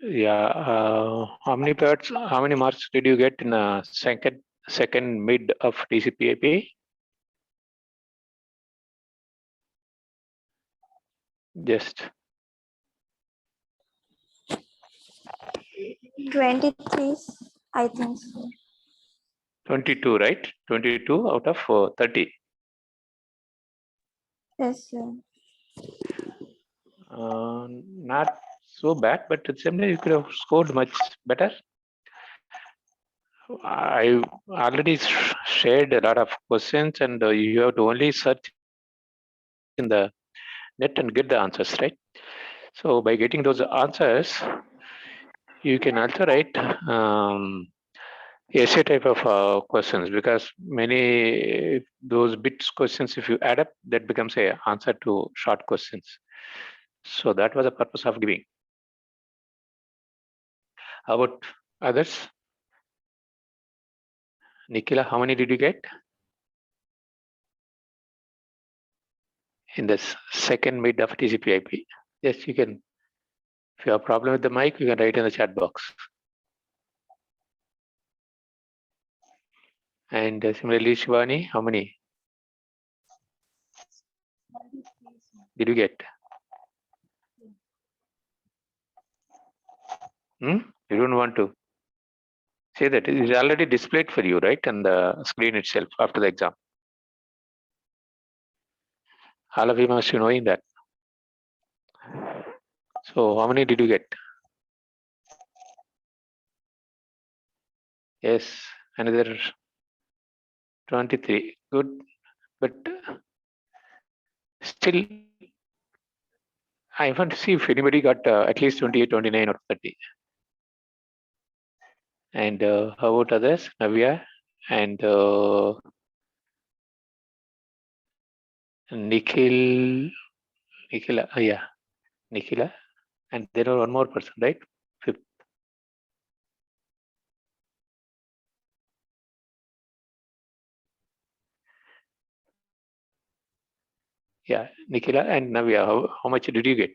Yeah. How many parts? How many marks did you get in a second mid of TCP/IP? Just 23, I think so. 22, right? 22 out of 30. Yes, sir. Not so bad, but at the same time you could have scored much better. I already shared a lot of questions, and you have to only search in the net and get the answers, right? So by getting those answers, you can also write essay type of questions, because many those bits questions, if you add up, that becomes a answer to short questions. So that was the purpose of giving. How about others? Nikila, how many did you get in this second mid of TCP/IP? Yes, you can. If you have a problem with the mic, you can write in the chat box. And similarly, Shivani, how many did you get? You don't want to say that it is already displayed for you, right, on the screen itself after the exam. All of you must be knowing that. So how many did you get? Yes, another 23. Good, but still, I want to see if anybody got at least 28, 29 or 30. And how about others? Navya and Nikhila, yeah, Nikhila. And there are one more person, right? Fifth. Yeah, Nikhila and Navya, how much did you get?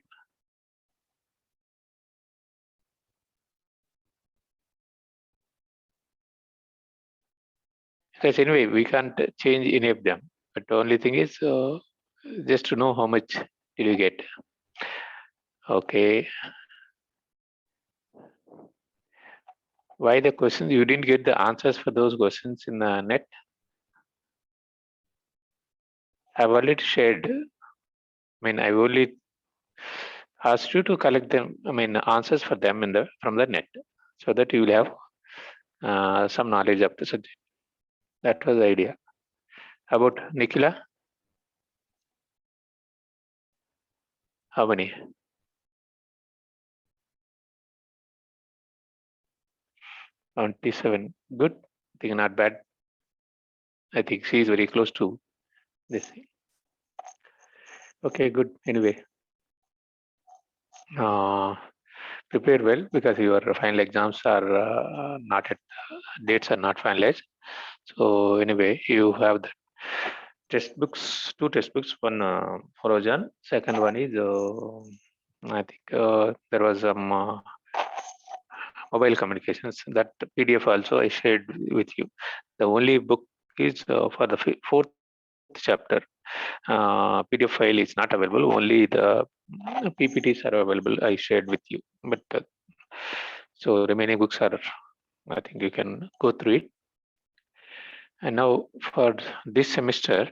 Because anyway, we can't change any of them. But the only thing is just to know how much did you get. Okay. Why the questions? You didn't get the answers for those questions in the net? I've already shared. I've only asked you to collect them. Answers for them from the net, so that you will have some knowledge of the subject. That was the idea. How about Nikhila? How many? 27. Good. I think not bad. I think she is very close to this. Okay, good. Anyway, prepare well, because your final exams are not at dates are not finalized. So anyway, you have the textbooks, two textbooks. One for Ojan. Second one is I think there was some mobile communications. That PDF also I shared with you. The only book is for the fourth chapter. PDF file is not available. Only the PPTs are available. I shared with you. But so remaining books are, I think you can go through it. And now for this semester,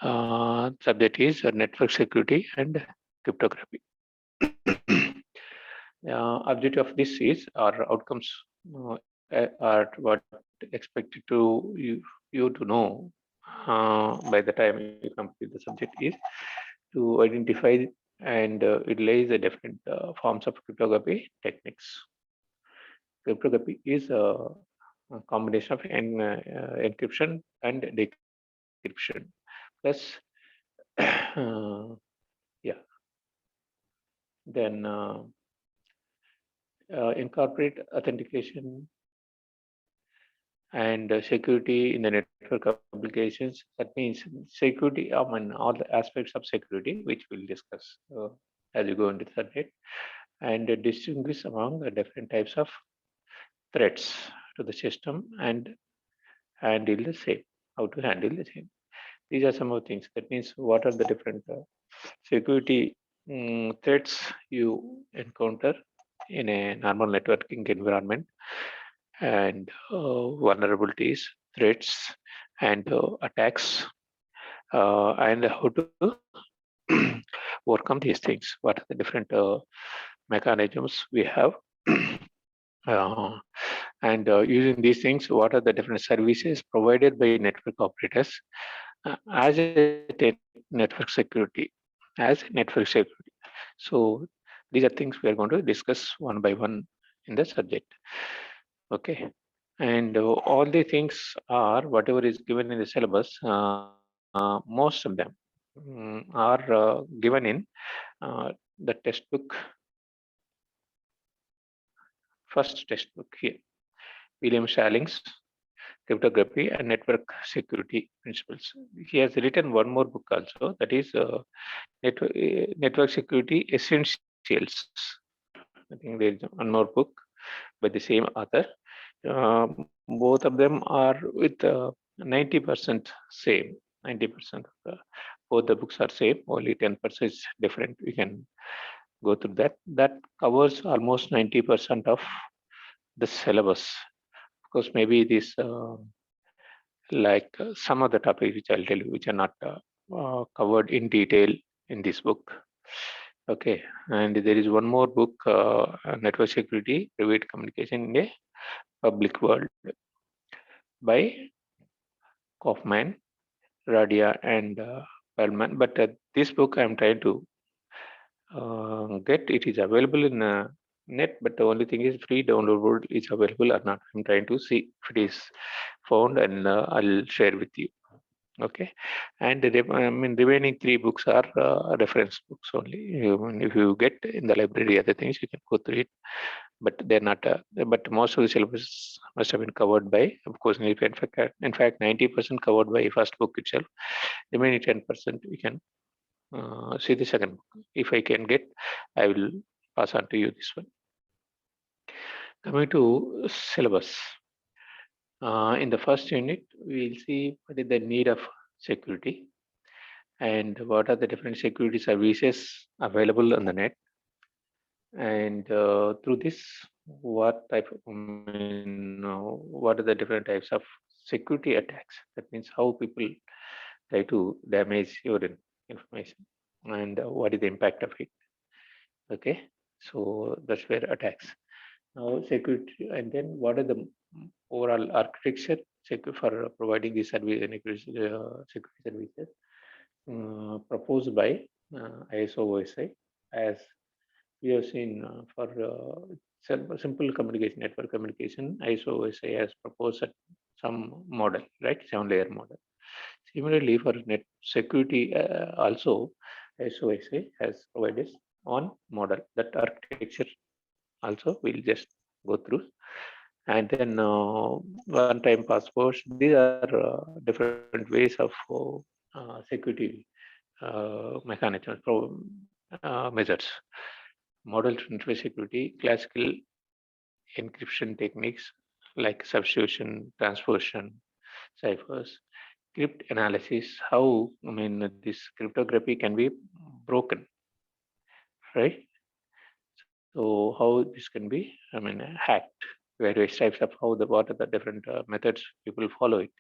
subject is network security and cryptography. Objective of this is, or outcomes are what expected to you to know by the time you complete the subject is to identify and utilize the different forms of cryptography techniques. Cryptography is a combination of encryption and decryption plus yeah, then incorporate authentication and security in the network applications. That means security, all the aspects of security, which we'll discuss as you go into the subject, and distinguish among the different types of threats to the system and handle the same, how to handle the same. These are some of the things. That means what are the different security threats you encounter in a normal networking environment, and vulnerabilities, threats, and attacks, and how to overcome these things. What are the different mechanisms we have, uh, and using these things, what are the different services provided by network operators as a network security, So these are things we are going to discuss one by one in the subject. Okay, and all the things are whatever is given in the syllabus. Most of them are given in the textbook, first textbook here, William Shallings, Cryptography and Network Security Principles. He has written one more book also, that is Network Security Essentials. I think there is one more book by the same author. Both of them are with 90% same. 90% of both the books are same. Only 10% is different. We can go through that. That covers almost 90% of the syllabus. Of course, maybe this some of the topics which I'll tell you, which are not covered in detail in this book. Okay, and there is one more book, Network Security, Private Communication in a Public World, by Kaufman, Radia, and Perlman. But this book I'm trying to get. It is available in net, but the only thing is free download is available or not. I'm trying to see if it is found, and I'll share with you. Okay, and the remaining three books are reference books only. If you get in the library other things, you can go through it, but they're not. But most of the syllabus must have been covered by, of course, in fact, 90% covered by first book itself. Remaining 10% we can see the second book. If I can get, I will pass on to you this one. Coming to syllabus. In the first unit, we'll see what is the need of security and what are the different security services available on the net. And through this, what are the different types of security attacks? That means how people try to damage your information, and what is the impact of it. Okay, so that's where attacks. Now security, and then what are the overall architecture for providing these security services proposed by ISO OSI, as we have seen for simple communication, network communication. ISO OSI has proposed some model, right, 7-layer model. Similarly, for net security, also ISO OSI has provided one model. That architecture also we'll just go through, and then one-time passwords. These are different ways of security mechanisms, measures. Model network security, classical encryption techniques like substitution, transposition, ciphers, crypt analysis. How this cryptography can be broken, right? So how this can be, hacked. Various types of what are the different methods people follow it.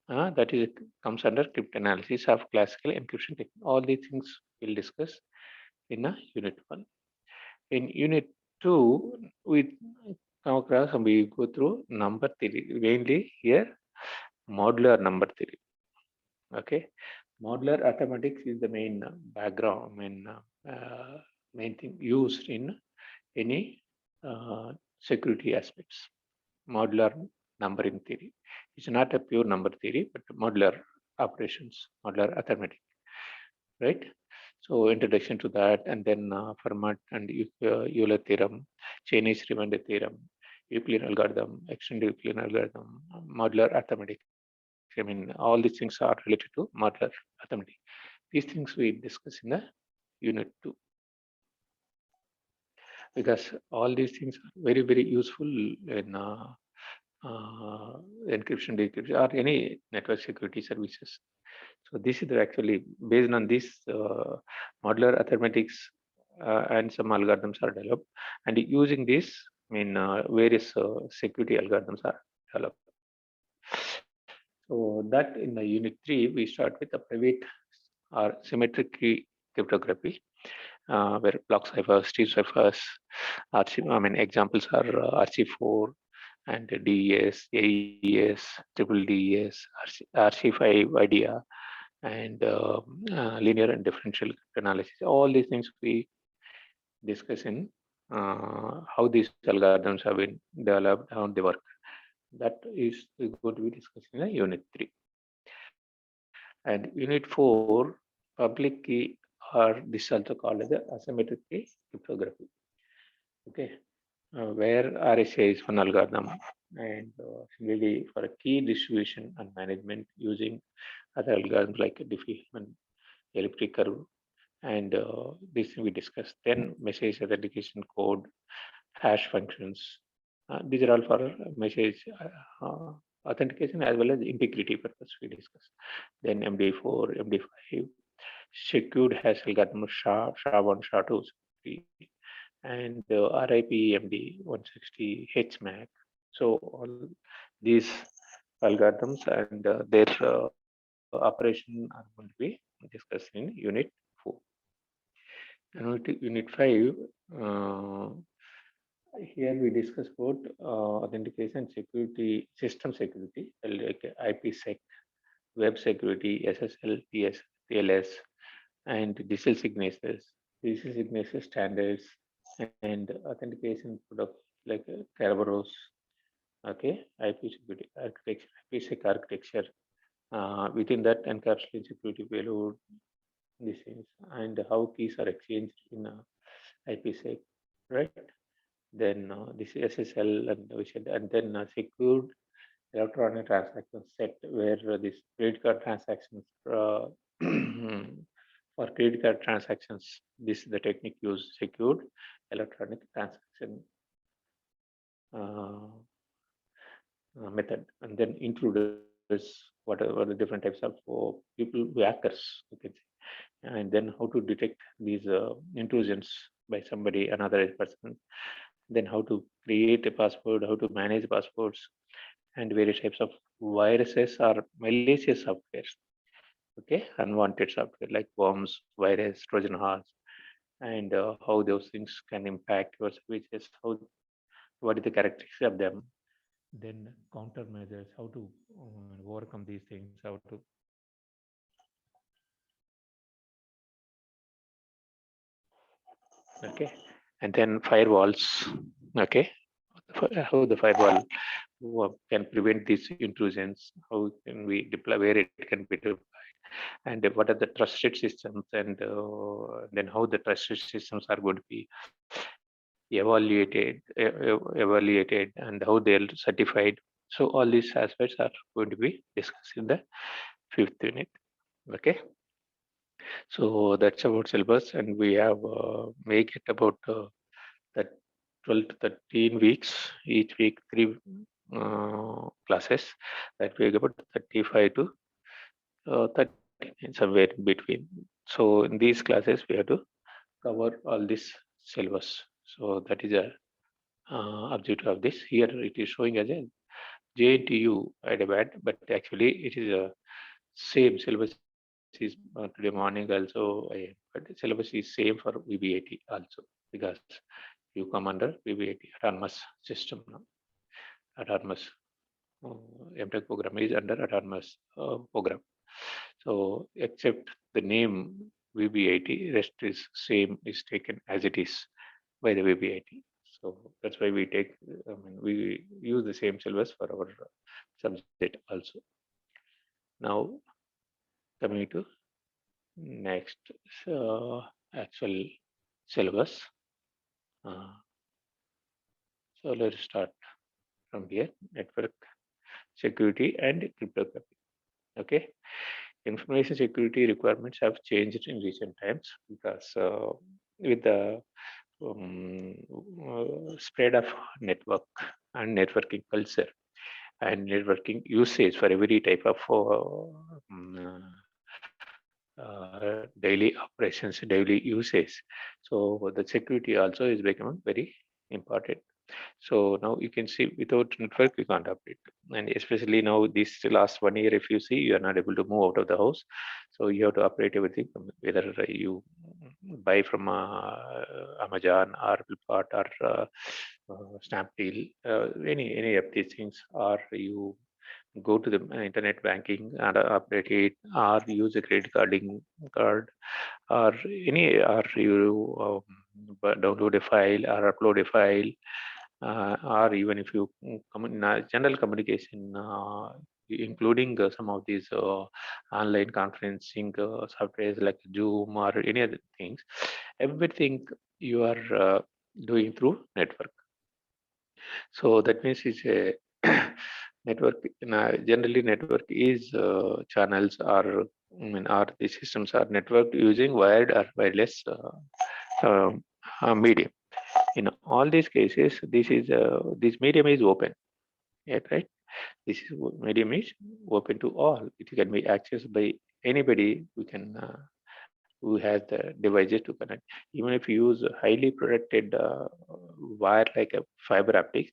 That is comes under cryptanalysis of classical encryption technique. All these things we'll discuss in unit 1. In unit 2, we come across and we go through number theory. Mainly here, modular number theory. Okay, modular arithmetic is the main background, main thing used in any security aspects. Modular numbering theory. It's not a pure number theory, but modular operations, modular arithmetic, right? So introduction to that, and then Fermat and Euler theorem, Chinese remainder theorem, Euclidean algorithm, extended Euclidean algorithm, modular arithmetic. I mean, all these things are related to modular arithmetic. These things we discuss in the unit 2, because all these things are very, very useful in encryption, decryption, or any network security services. So this is actually based on this modular arithmetics, and some algorithms are developed, and using this, I mean, various security algorithms are developed. So that in the unit 3, we start with the private or symmetric key cryptography, where block ciphers, T ciphers, I mean, examples are RC4 and DES, AES, triple DES, RC5, IDEA, and linear and differential analysis. All these things we discuss in how these algorithms have been developed, how they work. That is going to be discussed in unit 3. And unit 4, public key, or this is also called as the asymmetric key cryptography. Okay, where RSA is one algorithm, and similarly for a key distribution and management using other algorithms like Diffie-Hellman elliptic curve, and this we discussed. Then message authentication code, hash functions. These are all for message authentication as well as integrity purpose we discussed. Then MD4, MD5, secured hash algorithm SHA-1, SHA-2, and RIP MD160 HMAC. So all these algorithms and their operation are going to be discussed in unit 4. Unit 5, here we discuss about authentication security, system security, like IPsec, web security, SSL, TLS, and digital signature standards, and authentication products like Kerberos, okay, IP security architecture, IPsec architecture. Within that, encapsulated security payload, these things, and how keys are exchanged in IPsec, right? Then this SSL, and then secured electronic transaction set, where this credit card transactions for credit card transactions, this is the technique used, secured electronic transaction method. And then intruders, whatever the different types of people, hackers, you can say. And then how to detect these intrusions by somebody, another person. Then how to create a password, how to manage passwords, and various types of viruses or malicious softwares. Okay, unwanted software like worms, virus, Trojan horse, and how those things can impact your services. What is the characteristics of them? Then countermeasures, how to overcome these things, how to okay, and then firewalls. Okay, how the firewall can prevent these intrusions, how can we deploy, where it can be deployed, and what are the trusted systems, and then how the trusted systems are going to be evaluated, and how they're certified. So all these aspects are going to be discussed in the 5th unit. Okay, so that's about syllabus, and we have make it about the 12 to 13 weeks, each week 3 classes, that we about 35 to 30, somewhere in between. So in these classes we have to cover all this syllabus. So that is a objective of this. Here it is showing as a JNTU Hyderabad, but actually it is a same syllabus is today morning also, but the syllabus is same for VBIT also, because you come under VBIT autonomous system now. Autonomous MTech program is under autonomous program. So except the name VBIT, rest is same, is taken as it is by the VBIT. So that's why we take, I mean, we use the same syllabus for our subject also. Now coming to next actual syllabus. So let's start. from here, network security and cryptography. Okay, information security requirements have changed in recent times because with the spread of network and networking culture and networking usage for every type of daily operations, daily usage. So the security also is becoming very important. So now you can see without network you can't operate, and especially now this last 1 year, if you see, you are not able to move out of the house, so you have to operate everything whether you buy from Amazon or Flipkart or Snapdeal, any of these things, or you go to the internet banking and update it, or use a credit card, or or you download a file or upload a file, or even if you general communication, including some of these online conferencing softwares like Zoom or any other things, everything you are doing through network. So that means it's a network. Generally, network is channels or or the systems are networked using wired or wireless medium. In all these cases, this medium is open. Yeah, right. This medium is open to all. It can be accessed by anybody who has the devices to connect. Even if you use a highly protected wire like a fiber optics,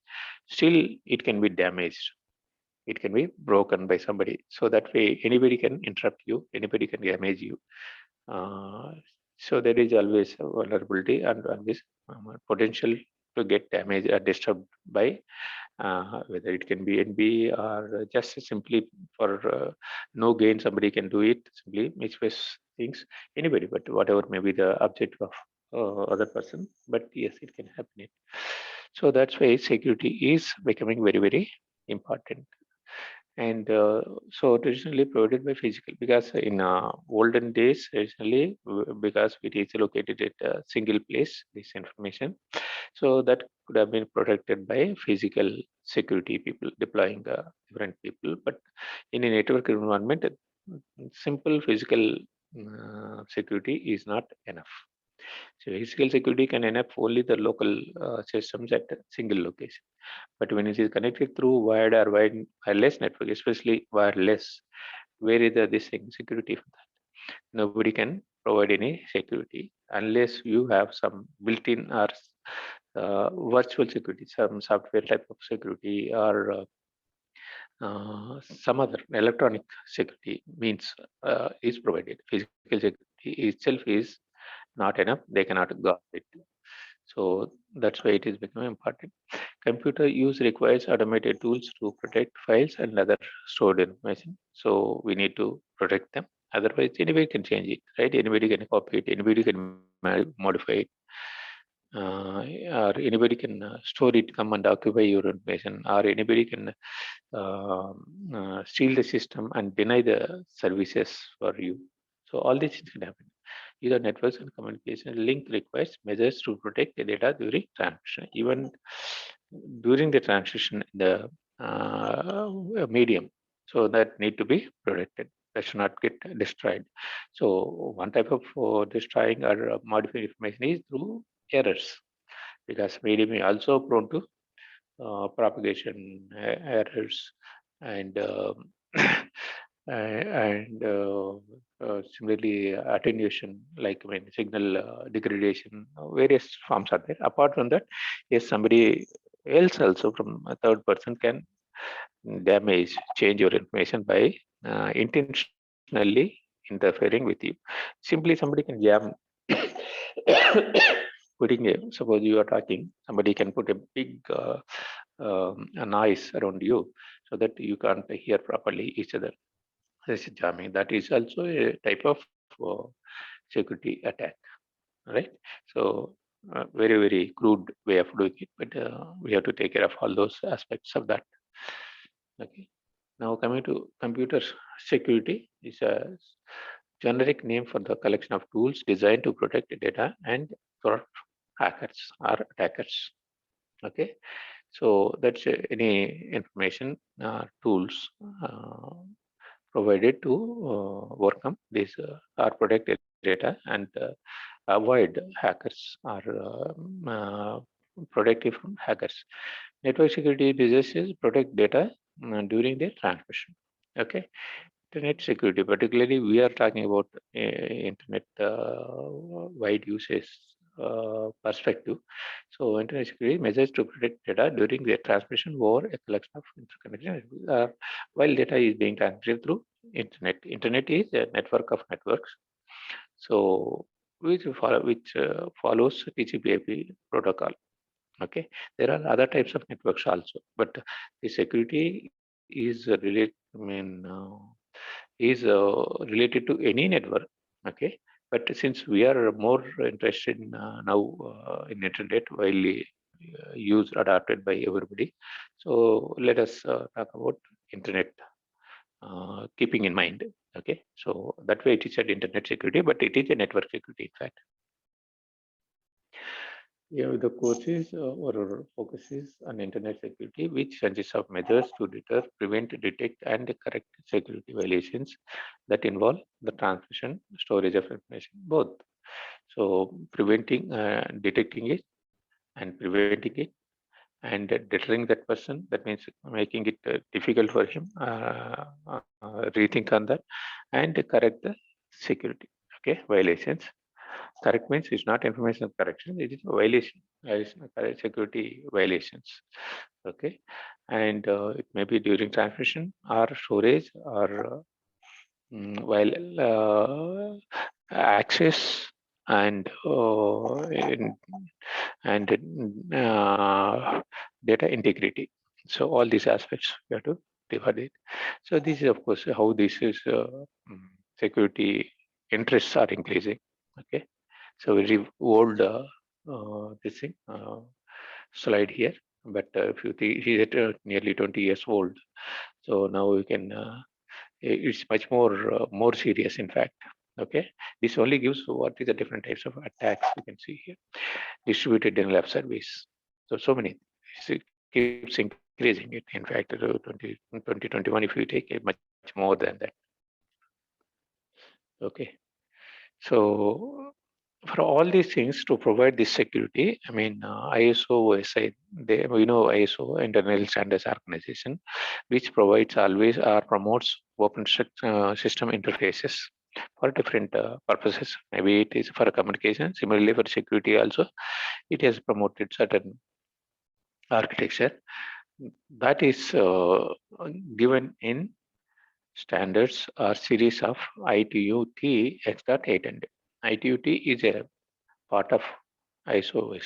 still it can be damaged. It can be broken by somebody. So that way, anybody can interrupt you. Anybody can damage you. Uh, so there is always a vulnerability and always potential to get damaged or disturbed by whether it can be NB or just simply for no gain, somebody can do it, simply misplace things, anybody, but whatever may be the objective of other person, but yes, it can happen. So that's why security is becoming very, very important. And so traditionally provided by physical, because in olden days, traditionally, because it is located at a single place, this information, so that could have been protected by physical security people deploying different people. But in a network environment, simple physical security is not enough. So physical security can enough only the local systems at a single location. But when it is connected through wired or wireless network, especially wireless, where is this thing security for that? Nobody can provide any security unless you have some built-in or virtual security, some software type of security, or some other electronic security means is provided. Physical security itself is not enough. They cannot guard it. So that's why it is becoming important. Computer use requires automated tools to protect files and other stored information. So we need to protect them. Otherwise, anybody can change it, right? Anybody can copy it. Anybody can modify it. Or anybody can store it, come and occupy your information, or anybody can steal the system and deny the services for you. So all these things can happen. Either networks and communication link requires measures to protect the data during transmission. Even during the transition, the medium, so that need to be protected. That should not get destroyed. So one type of destroying or modifying information is through errors, because medium is also prone to propagation errors, and similarly attenuation, like when signal degradation, various forms are there. Apart from that, yes, somebody else also from a third person can damage, change your information by intentionally interfering with you. Simply somebody can jam putting a, suppose you are talking, somebody can put a big a noise around you so that you can't hear properly each other. This is jamming. That is also a type of security attack, right? So very, very crude way of doing it, but we have to take care of all those aspects of that. Okay. Now coming to computer security is a generic name for the collection of tools designed to protect data and thwart hackers or attackers. Okay. So that's any information tools provided to overcome this or protect the data and avoid hackers or protect it from hackers. Network security businesses protect data during their transmission. Okay, internet security, particularly we are talking about internet wide usage perspective. So internet security measures to protect data during their transmission over a collection of interconnected while data is being transmitted through internet. Internet is a network of networks. So which follows TCP/IP protocol. Okay, there are other types of networks also, but the security is related to any network. Okay, but since we are more interested in, now in internet widely used adopted by everybody, so let us talk about internet keeping in mind. Okay, so that way it is an internet security, but it is a network security in fact. Yeah, the courses or focuses on internet security, which consists of measures to deter, prevent, detect, and correct security violations that involve the transmission, storage of information, both. So, preventing, detecting it, and preventing it, and deterring that person. That means making it difficult for him, rethink on that, and correct the security. Okay, violations. Correct means it's not information correction, it is a violation of security violations. Okay, and it may be during transmission or storage or while access and data integrity. So all these aspects we have to divide it. So this is of course how this is security interests are increasing. Okay, so very old this thing slide here, but if you see it nearly 20 years old. So now we can it's much more serious in fact. Okay, this only gives what is the different types of attacks you can see here. Distributed denial of service. So many. It keeps increasing it. In fact, 2021, if you take it, much more than that. Okay. So for all these things to provide this security, I mean, ISO, OSI, we know ISO, International Standards Organization, which provides always or promotes open system interfaces for different purposes. Maybe it is for communication. Similarly, for security also, it has promoted certain architecture that is given in standards or series of ITU-T X.800. ITU-T is a part of ISO.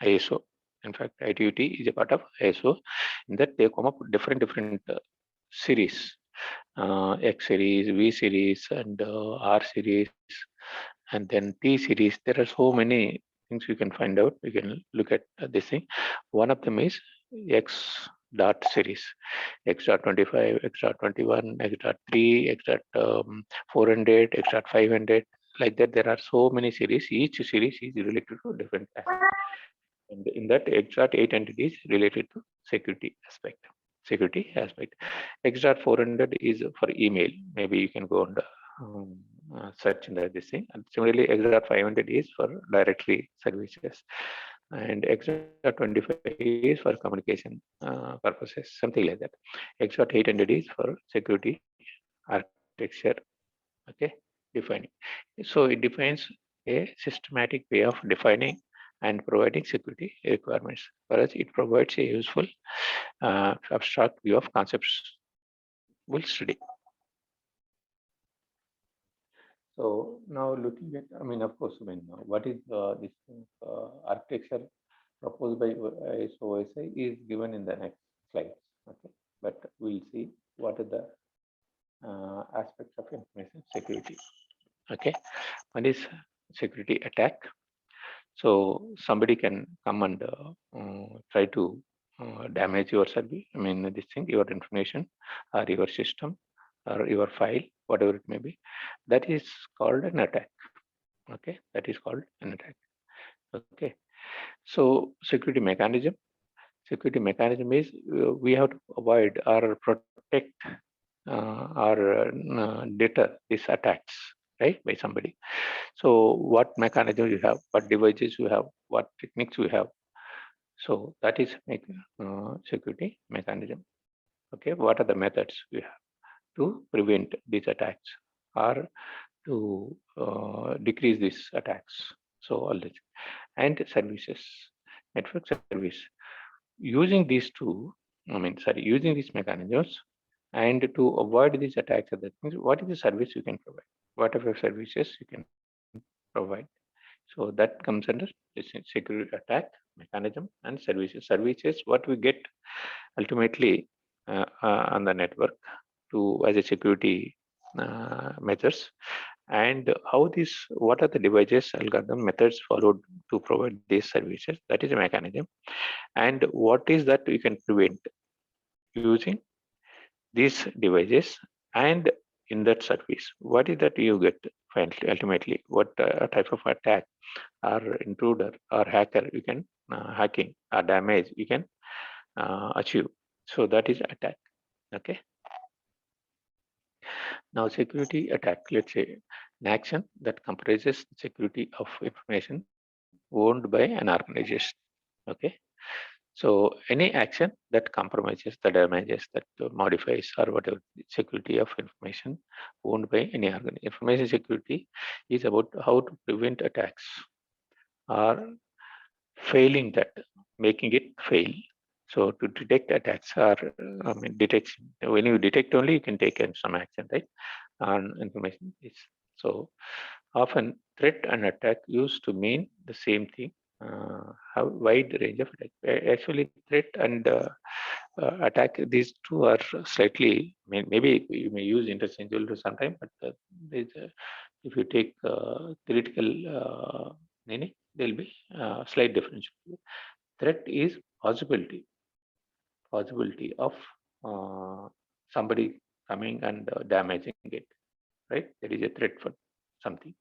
ISO. In fact, ITU-T is a part of ISO. In that they come up with different series, X series, V series, and R series, and then T series. There are so many things you can find out. You can look at this thing. One of them is X dot series, X dot 25, X dot 21, X dot 3, X dot 400, X dot 500. Like that, there are so many series. Each series is related to different aspect. And in that, X dot 800 is related to security aspect. Security aspect. X dot 400 is for email. Maybe you can go and search in this thing. And similarly, X dot 500 is for directory services, and X dot 25 is for communication purposes, something like that. X dot 800 is for security architecture. Okay, defining. So it defines a systematic way of defining and providing security requirements. For us, it provides a useful abstract view of concepts we'll study. So now looking at, I mean, of course, I mean, what is this architecture proposed by ISO OSI is given in the next slides. Okay, but we'll see what are the aspects of information security. Okay, one is security attack. So somebody can come and try to damage your service. I mean, this thing, your information, or your system, or your file, whatever it may be. That is called an attack. Okay, that is called an attack. Okay, so security mechanism. Security mechanism is we have to avoid or protect or deter these attacks, right, by somebody. So what mechanism you have, what devices you have, what techniques you have. So that is security mechanism. Okay, what are the methods we have to prevent these attacks or to decrease these attacks? So all this and services, network service. Using these two, using these mechanisms and to avoid these attacks, other things, what is the service you can provide? What are the services you can provide? So that comes under security attack mechanism and services. Services, what we get ultimately on the network to as a security measures, and how this, what are the devices, algorithm, methods followed to provide these services. That is a mechanism, and what is that we can prevent using these devices, and in that service, what is that you get finally, ultimately, what type of attack or intruder or hacker you can hacking or damage you can achieve. So that is attack. Okay. Now security attack, let's say an action that comprises security of information owned by an organization. Okay. So any action that compromises, the damages, that modifies or whatever security of information owned by any organization. Information security is about how to prevent attacks or failing that, making it fail. So to detect attacks or detection, when you detect only you can take some action, right? On information is so often threat and attack used to mean the same thing. Have wide range of attack. Actually, threat and attack, these two are slightly. Maybe you may use interchangeable sometime, but if you take theoretical meaning, there will be slight difference. Threat is possibility of somebody coming and damaging it, right? There is a threat for something.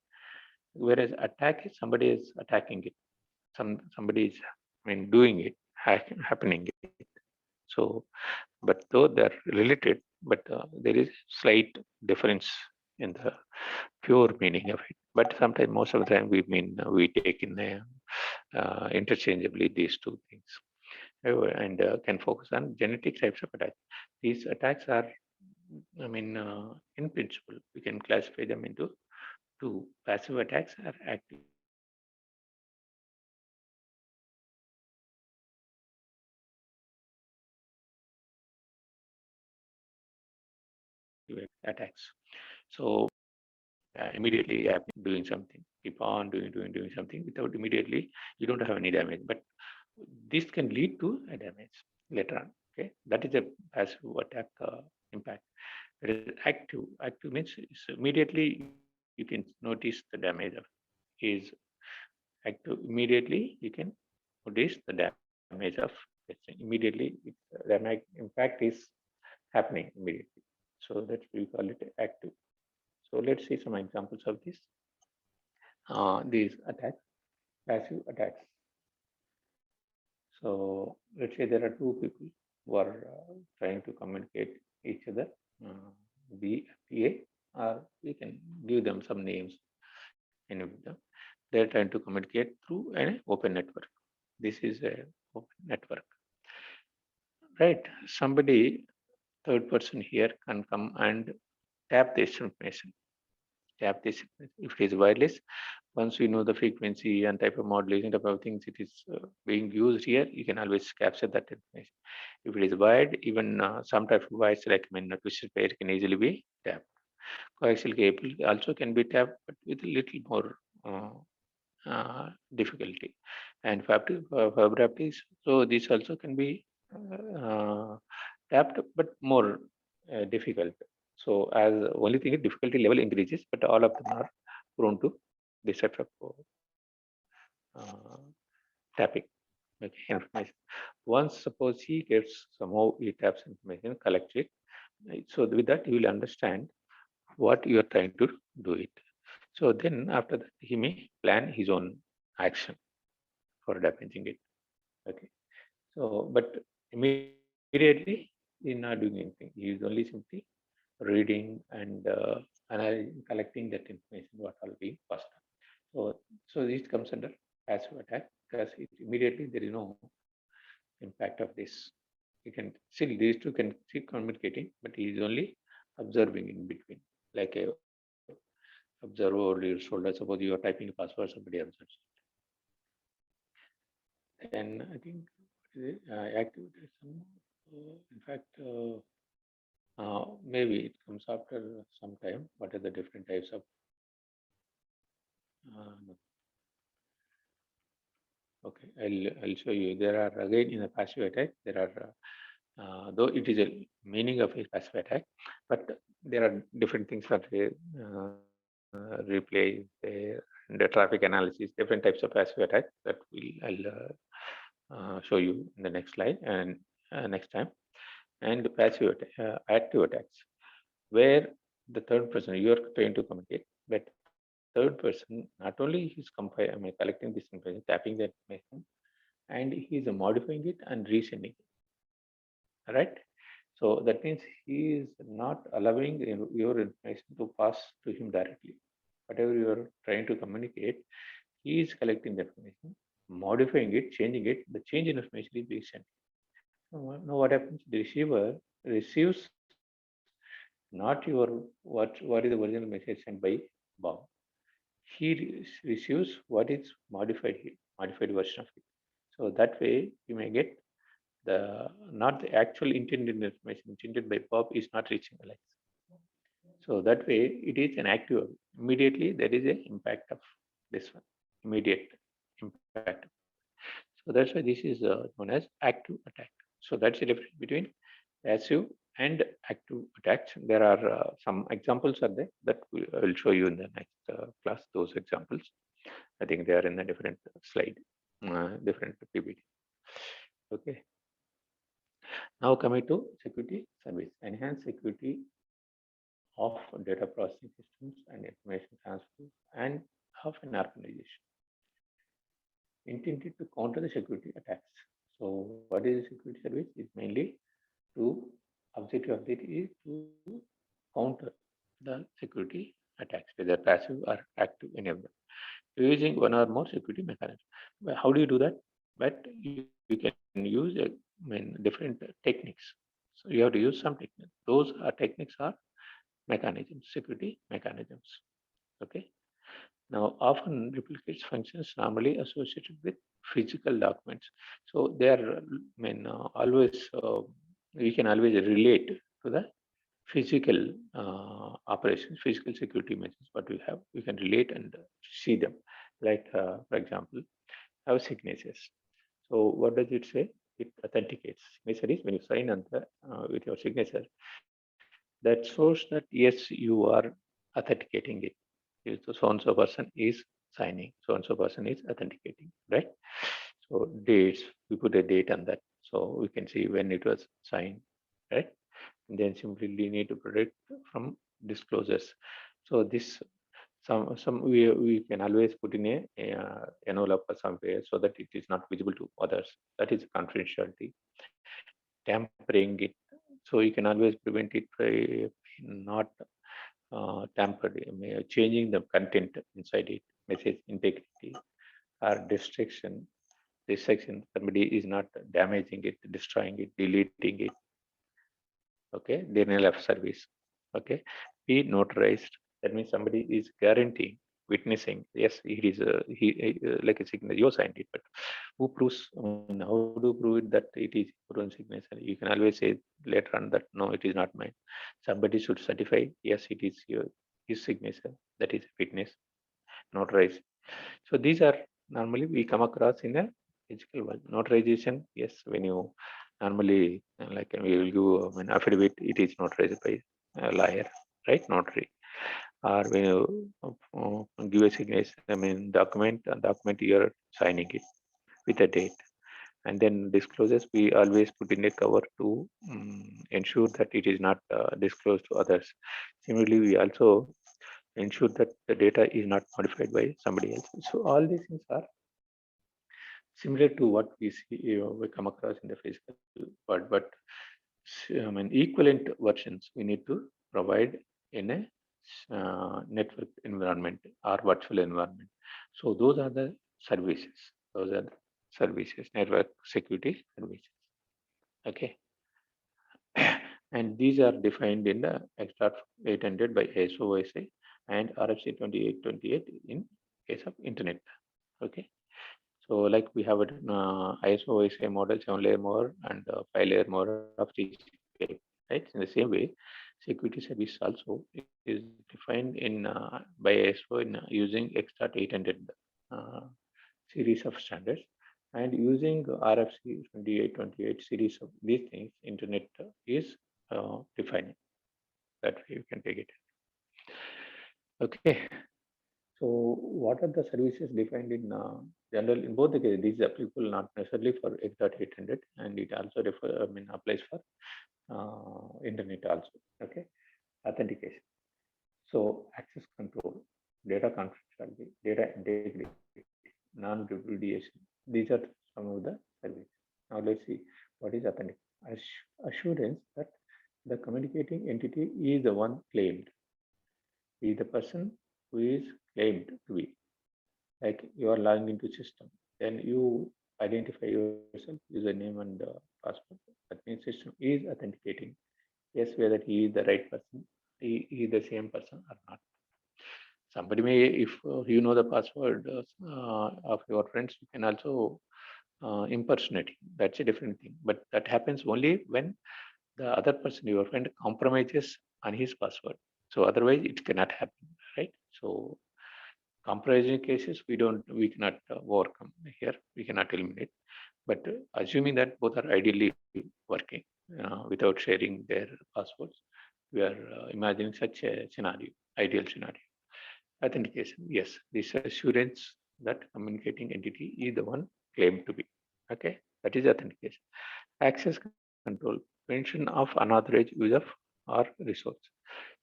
Whereas attack is somebody is attacking it. Somebody is, doing it, happening it. So, but though they're related, but there is slight difference in the pure meaning of it. But sometimes, most of the time, we take in interchangeably these two things, and can focus on genetic types of attacks. These attacks are, in principle, we can classify them into two: passive attacks or active. Attacks. So immediately doing something, keep on doing something without immediately, you don't have any damage. But this can lead to a damage later on. Okay, that is a passive attack impact. There is active. Active means immediately you can notice the damage of is active. Immediately you can notice the damage of immediately. The impact is happening immediately. So that we call it active. So let's see some examples of this. These attacks, passive attacks. So let's say there are two people who are trying to communicate each other, BFTA, or we can give them some names. Any of them. They're trying to communicate through an open network. This is a open network, right? Somebody, third person here, can come and tap this information. Tap this if it is wireless. Once you know the frequency and type of modulation, type of things it is being used here, you can always capture that information. If it is wired, even some type of wires like a twisted pair can easily be tapped. Coaxial cable also can be tapped, but with a little more difficulty. And fiber optics, so this also can be tapped, but more difficult. So as only thing is difficulty level increases, but all of them are prone to this type of tapping. Okay, information. Once suppose he gets somehow he taps information, collects it. So with that he will understand what you are trying to do it. So then after that he may plan his own action for damaging it. Okay. So, but immediately he's not doing anything. He is only simply reading and collecting that information what all being passed on. So this comes under passive attack because immediately there is no impact of this. You can still these two can keep communicating, but he is only observing in between, like a observer over your shoulder. Suppose you are typing a password, somebody observes. Then I think activity. In fact, maybe it comes after some time. What are the different types of? No. Okay, I'll show you. There are again in a passive attack. There are though it is a meaning of a passive attack, but there are different things that replay the traffic analysis, different types of passive attack that I'll show you in the next slide and next time. And passive active attacks, where the third person you are trying to communicate, but third person not only he's collecting this information, tapping that information, and he is modifying it and resending it. Right? So that means he is not allowing your information to pass to him directly. Whatever you are trying to communicate, he is collecting the information, modifying it, changing it. The change in information is being sent. Now what happens? The receiver receives not your what is the original message sent by Bob. He receives what is modified here, modified version of it. So that way you may get the not the actual intended information intended by Bob is not reaching Alex. So that way it is an active. Immediately there is an impact of this one, immediate impact. So that's why this is known as active attack. So that's the difference between passive and active attacks. There are some examples are there that I will show you in the next class. Those examples, I think they are in a different slide, different PPT. Okay. Now coming to security service, enhance security of data processing systems and information transfer and of an organization intended to counter the security attacks. So what is the security service? Is mainly to objective of it is to counter the security attacks, whether passive or active, any of them, using one or more security mechanisms. But how do you do that? But you can use different techniques. So you have to use some techniques. Those are techniques are mechanisms, security mechanisms. Okay. Now, often replicates functions normally associated with physical documents. So they are, always, we can always relate to the physical operations, physical security measures, what we have, we can relate and see them. Like, for example, our signatures. So what does it say? It authenticates. Signature is when you sign on the, with your signature, that shows that yes, you are authenticating it. So and so person is signing, so and so person is authenticating, right? So dates, we put a date on that, so we can see when it was signed, right? And then simply we need to protect from disclosures. So this some we can always put in a envelope or somewhere so that it is not visible to others. That is confidentiality. Tampering it, so you can always prevent it by not tampered, changing the content inside it, message integrity or destruction. Destruction, somebody is not damaging it, destroying it, deleting it. Okay, denial of service. Okay, be notarized. That means somebody is guaranteeing, witnessing. Yes, it is like a signature. You signed it, but who proves? How do you prove it that it is your own signature? You can always say later on that no, it is not mine. Somebody should certify. Yes, it is your his signature. That is witness, notarized. So these are normally we come across in a physical world. Notarization, yes, when you normally like we will give an affidavit, it is notarized by a lawyer, right? Notary. Or when you give a signature, document you are signing it with a date. And then disclosures, we always put in a cover to ensure that it is not disclosed to others. Similarly, we also ensure that the data is not modified by somebody else. So all these things are similar to what we see, we come across in the physical world, but I mean, equivalent versions we need to provide in a network environment or virtual environment. So those are the services. Those are the services, network security services. Okay. And these are defined in the XDOT 800 by ISO/ISA and RFC 2828 in case of internet. Okay. So like we have an ISO/ISA model, 7-layer model and 5-layer model of TCP, right? In the same way, security service also is defined in by ISO in using XDOT 800 series of standards, and using RFC 2828 series of these things, internet is defining. That way you can take it. Okay. So what are the services defined in general? In both the cases, these are applicable not necessarily for XDOT 800, and it also applies for internet also. Okay, authentication. So access control, data confidentiality, data integrity, non-repudiation. These are some of the services. Now let's see what is authentication. Assurance that the communicating entity is the one claimed, is the person who is claimed to be. Like you are logging into system, then you identify yourself, username and password. That means system is authenticating. Yes, whether he is the right person, he is the same person or not. Somebody may, if you know the password of your friends, you can also impersonate him. That's a different thing. But that happens only when the other person, your friend, compromises on his password. So otherwise, it cannot happen, right? So compromising cases, we cannot overcome here. We cannot eliminate. But assuming that both are ideally working without sharing their passwords, we are imagining such a scenario, ideal scenario. Authentication, yes, this assurance that communicating entity is the one claimed to be. Okay, that is authentication. Access control, prevention of unauthorized use of our resource.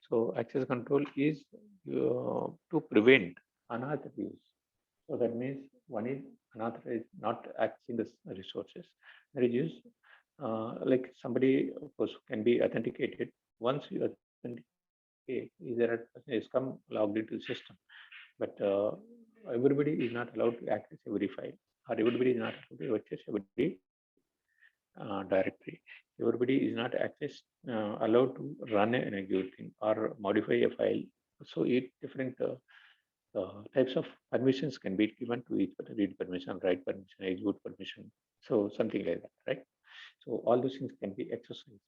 So access control is to prevent unauthorized use. So that means one is unauthorized, not accessing the resources. There is use, like somebody, of course, can be authenticated. Once you authenticate, is there a person is come logged into the system, but everybody is not allowed to access every file, or everybody is not allowed to access every directory. Everybody is not allowed to run an execute thing or modify a file. So it different types of permissions can be given to each other: read permission, write permission, execute permission. So something like that, right? So all those things can be exercised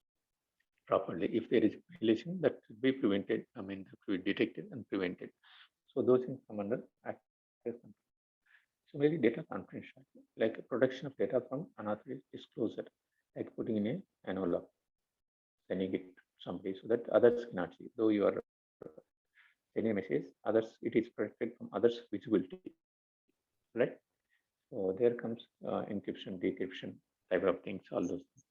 properly. If there is a violation, that should be prevented. I mean, that should be detected and prevented. So those things come under access control. Similarly, data confidentiality, like protection of data from unauthorized disclosure, like putting in an envelope, sending it to somebody so that others cannot see. Though you are sending a message, others, it is protected from others' visibility, right? So there comes encryption, decryption type of things, all those things.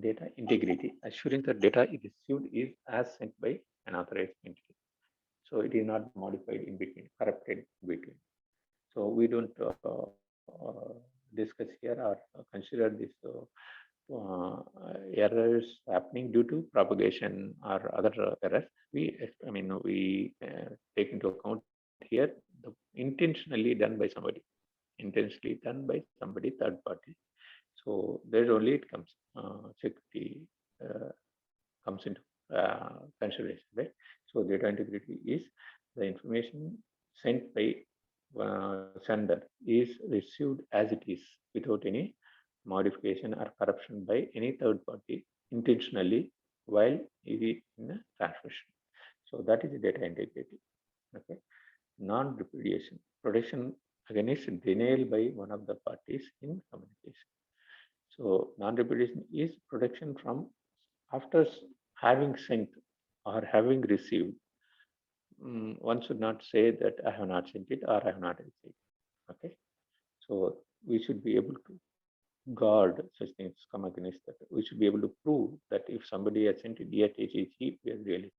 Data integrity, assuring that data is received is as sent by an authorized entity. So it is not modified in between, corrupted in between. So we don't discuss here or consider this errors happening due to propagation or other errors. We take into account here the intentionally done by somebody, third party. So there only it comes security comes into consideration, right? So data integrity is the information sent by sender is received as it is without any modification or corruption by any third party intentionally while it is in a transmission. So that is data integrity. Okay. Non-repudiation, protection against denial by one of the parties in communication. So non-repudiation is protection from after having sent or having received. One should not say that I have not sent it or I have not received. Okay. So we should be able to guard such things come against that. We should be able to prove that if somebody has sent it, yet it is he really